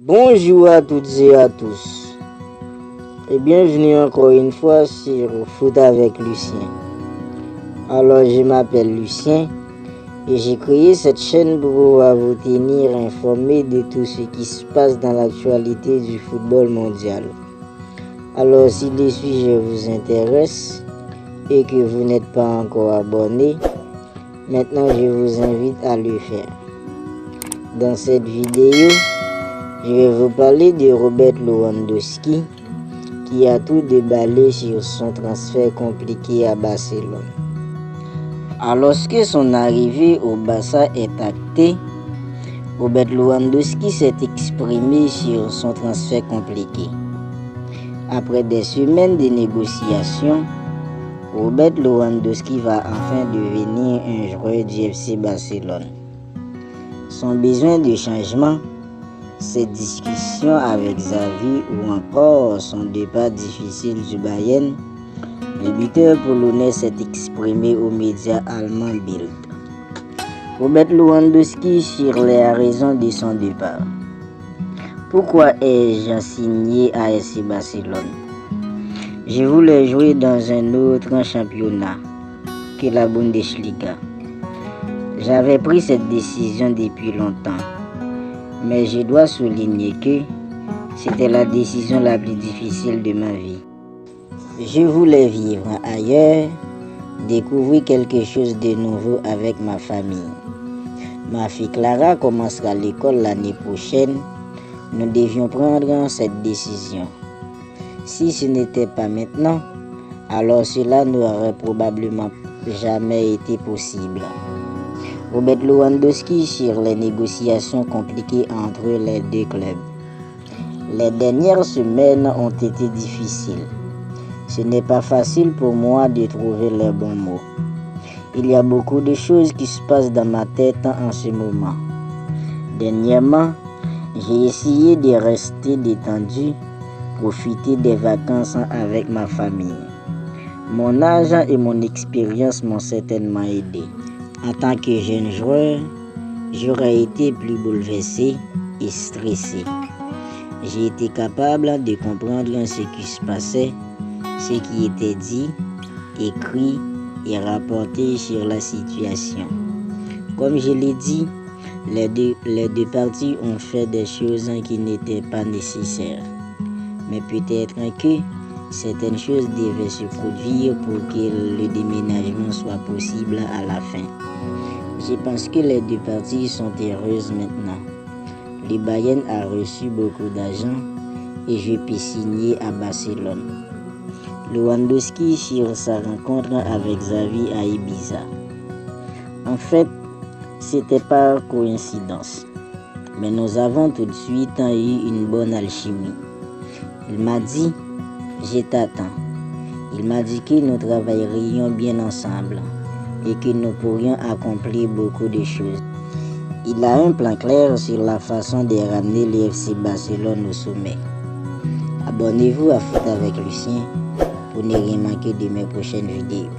Bonjour à toutes et à tous et bienvenue encore une fois sur Foot avec Lucien. Alors je m'appelle Lucien et j'ai créé cette chaîne pour pouvoir vous tenir informé de tout ce qui se passe dans l'actualité du football mondial. Alors si le sujet vous intéresse et que vous n'êtes pas encore abonné, maintenant je vous invite à le faire. Dans cette vidéo, je vais vous parler de Robert Lewandowski qui a tout déballé sur son transfert compliqué à Barcelone. Alors que son arrivée au Barça est actée, Robert Lewandowski s'est exprimé sur son transfert compliqué. Après des semaines de négociations, Robert Lewandowski va enfin devenir un joueur du FC Barcelone. Son besoin de changement, ses discussions avec Xavi ou encore son départ difficile du Bayern, le buteur polonais s'est exprimé aux médias allemands Bild. Robert Lewandowski sur les raisons de son départ. Pourquoi ai-je signé à FC Barcelone? Je voulais jouer dans un autre championnat que la Bundesliga. J'avais pris cette décision depuis longtemps. Mais je dois souligner que c'était la décision la plus difficile de ma vie. Je voulais vivre ailleurs, découvrir quelque chose de nouveau avec ma famille. Ma fille Clara commencera l'école l'année prochaine. Nous devions prendre cette décision. Si ce n'était pas maintenant, alors cela n'aurait probablement jamais été possible. Robert Lewandowski sur les négociations compliquées entre les deux clubs. Les dernières semaines ont été difficiles. Ce n'est pas facile pour moi de trouver les bons mots. Il y a beaucoup de choses qui se passent dans ma tête en ce moment. Dernièrement, j'ai essayé de rester détendu, profiter des vacances avec ma famille. Mon âge et mon expérience m'ont certainement aidé. En tant que jeune joueur, j'aurais été plus bouleversé et stressé. J'ai été capable de comprendre ce qui se passait, ce qui était dit, écrit et rapporté sur la situation. Comme je l'ai dit, les deux parties ont fait des choses qui n'étaient pas nécessaires. Mais peut-être que certaines choses devaient se produire pour que le déménagement soit possible à la fin. Je pense que les deux parties sont heureuses maintenant. Le Bayern a reçu beaucoup d'argent et je peux signer à Barcelone. Lewandowski sur sa rencontre avec Xavi à Ibiza. En fait, c'était par coïncidence. Mais nous avons tout de suite eu une bonne alchimie. Il m'a dit, je t'attends. Il m'a dit que nous travaillerions bien ensemble et que nous pourrions accomplir beaucoup de choses. Il a un plan clair sur la façon de ramener le FC Barcelone au sommet. Abonnez-vous à Foot avec Lucien pour ne rien manquer de mes prochaines vidéos.